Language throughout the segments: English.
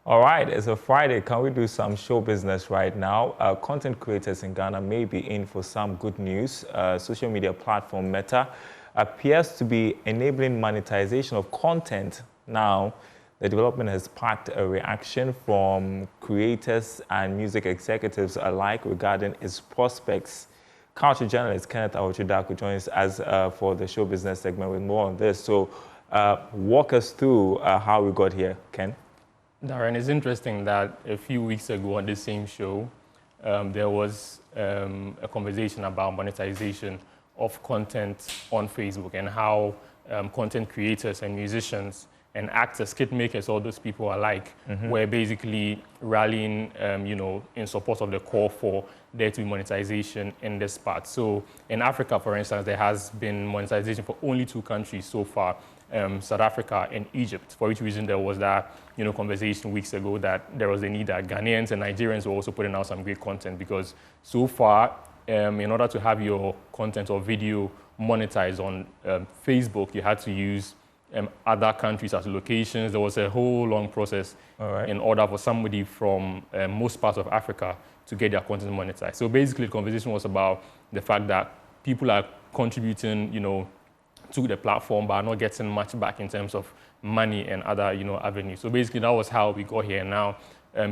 All right, it's a Friday. Can we do some show business right now? Content creators in Ghana may be in for some good news. Social media platform Meta appears to be enabling monetization of content. Now, the development has sparked a reaction from creators and music executives alike regarding its prospects. Culture journalist Kenneth Awochudaku joins us for the show business segment with more on this. So walk us through how we got here, Ken. Darren, it's interesting that a few weeks ago on this same show, there was a conversation about monetization of content on Facebook and how content creators and musicians and actors, skit makers, all those people alike, were basically rallying, in support of the call for there to be monetization in this part. So in Africa, for instance, there has been monetization for only 2 countries so far, South Africa and Egypt, for which reason there was that conversation weeks ago that there was a need that Ghanaians and Nigerians were also putting out some great content, because so far, in order to have your content or video monetized on Facebook, you had to use other countries as locations. There was a whole long process in order for somebody from most parts of Africa to get their content monetized. So basically the conversation was about the fact that people are contributing, to the platform, but are not getting much back in terms of money and other, avenues. So basically that was how we got here. Now,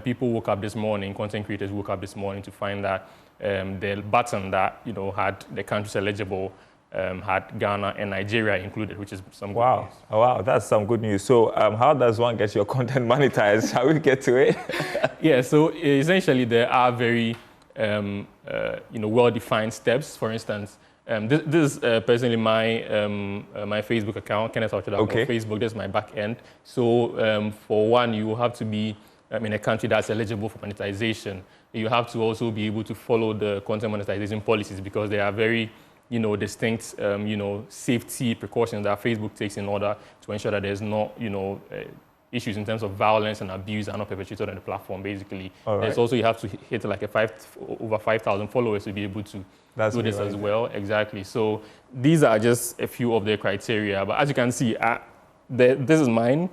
people woke up this morning, content creators woke up this morning to find that the button that, had the countries eligible had Ghana and Nigeria included, which is some good news. Oh, wow, that's some good news. So how does one get your content monetized? Shall we get to it? Yeah, so essentially there are very, well-defined steps. For instance, this is personally my my Facebook account, Kenneth Awochudaku on Facebook. This is my back end. So for one, you have to be in a country that's eligible for monetization. You have to also be able to follow the content monetization policies, because they are very distinct, safety precautions that Facebook takes in order to ensure that there's not, issues in terms of violence and abuse are not perpetrated on the platform, basically. There's also, you have to hit like over 5,000 followers to be able to do this as well. Exactly. So these are just a few of the criteria. But as you can see, this is mine.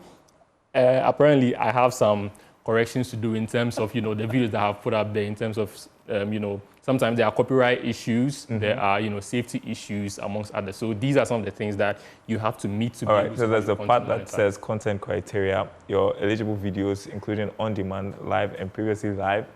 Apparently, I have some corrections to do in terms of, the videos that I've put up there, in terms of, sometimes there are copyright issues, there are, safety issues, amongst others. So these are some of the things that you have to meet to be able to. So there's a part that says content criteria. Your eligible videos, including on-demand, live, and previously live,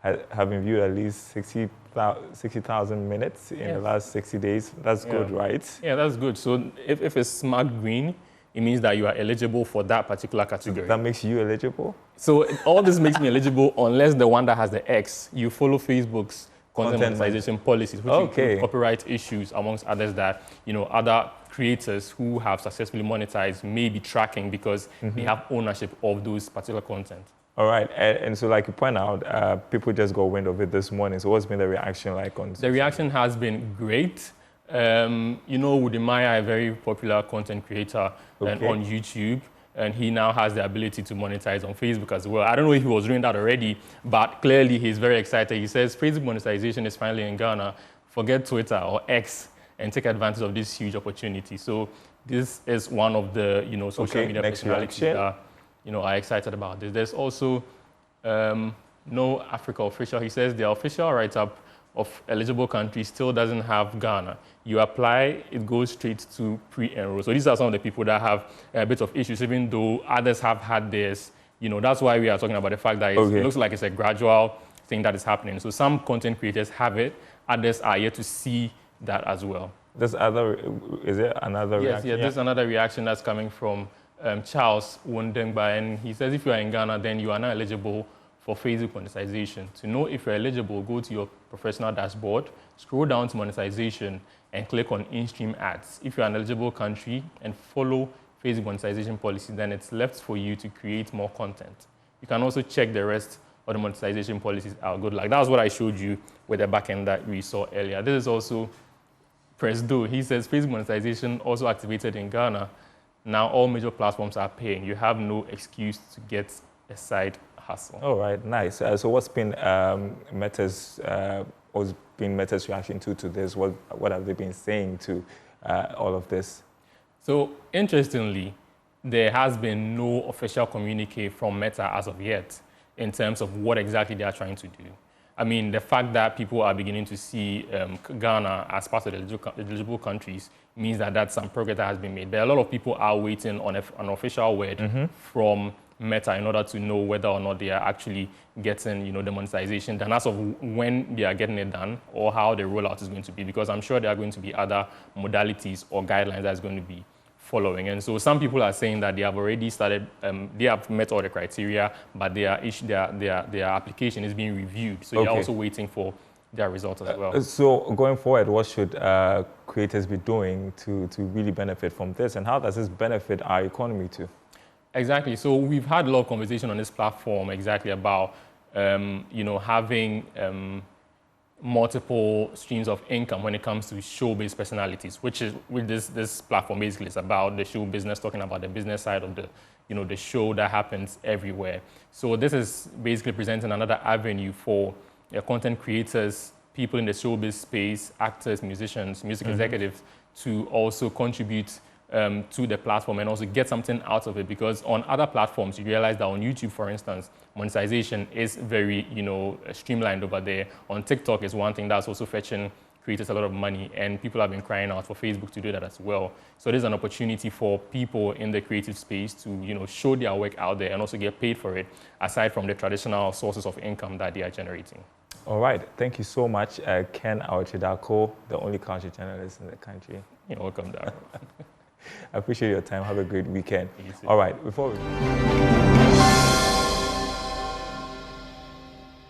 have been viewed at least 60,000 minutes in the last 60 days. That's good, right? Yeah, that's good. So if it's marked green, it means that you are eligible for that particular category. That makes you eligible? So all this makes me eligible unless the one that has the X, you follow Facebook's content monetization policies, which include copyright issues, amongst others, that other creators who have successfully monetized may be tracking, because they have ownership of those particular content. All right, and so like you point out, people just got wind of it this morning. So what's been the reaction like on? The reaction has been great. Wudimaya, a very popular content creator on YouTube, and he now has the ability to monetize on Facebook as well. I don't know if he was doing that already, but clearly he's very excited. He says Facebook monetization is finally in Ghana. Forget Twitter or X and take advantage of this huge opportunity. So this is one of the social media personalities that are excited about this. There's also No Africa official. He says the official write-up of eligible countries still doesn't have Ghana. You apply, it goes straight to pre-enroll. So these are some of the people that have a bit of issues, even though others have had theirs. That's why we are talking about the fact that it looks like it's a gradual thing that is happening. So some content creators have it, others are yet to see that as well. Is there another reaction? Yes, there's another reaction that's coming from Charles Wondengba, and he says if you are in Ghana, then you are now eligible for Facebook monetization. To know if you're eligible, go to your professional dashboard, scroll down to monetization, and click on in-stream ads. If you're an eligible country and follow Facebook monetization policy, then it's left for you to create more content. You can also check the rest of the monetization policies out. Good luck. That was what I showed you with the backend that we saw earlier. This is also Presdo. He says Facebook monetization also activated in Ghana. Now all major platforms are paying. You have no excuse to get a side hustle. All right, nice. So what's been Meta's reaction to this? What have they been saying to all of this? So interestingly, there has been no official communique from Meta as of yet in terms of what exactly they are trying to do. I mean, the fact that people are beginning to see Ghana as part of the eligible countries means that that's some progress that has been made. But a lot of people are waiting on an official word from Meta in order to know whether or not they are actually getting, the monetization done as of when they are getting it done or how the rollout is going to be, because I'm sure there are going to be other modalities or guidelines that's going to be following. And so some people are saying that they have already started, they have met all the criteria, but their application is being reviewed. So they're also waiting for their results as well. So going forward, what should creators be doing to really benefit from this? And how does this benefit our economy too? Exactly. So we've had a lot of conversation on this platform exactly about, having multiple streams of income when it comes to show-based personalities, which this platform basically is about the show business, talking about the business side of the show that happens everywhere. So this is basically presenting another avenue for content creators, people in the showbiz space, actors, musicians, music executives to also contribute to the platform and also get something out of it, because on other platforms you realize that on YouTube, for instance, monetization is very streamlined over there. On TikTok is one thing that's also fetching creators a lot of money, and people have been crying out for Facebook to do that as well. So there's an opportunity for people in the creative space to show their work out there and also get paid for it, aside from the traditional sources of income that they are generating. All right, thank you so much, Ken Awachidako, the only country journalist in the country. You're welcome, Darryl. I appreciate your time. Have a great weekend. All right, before we...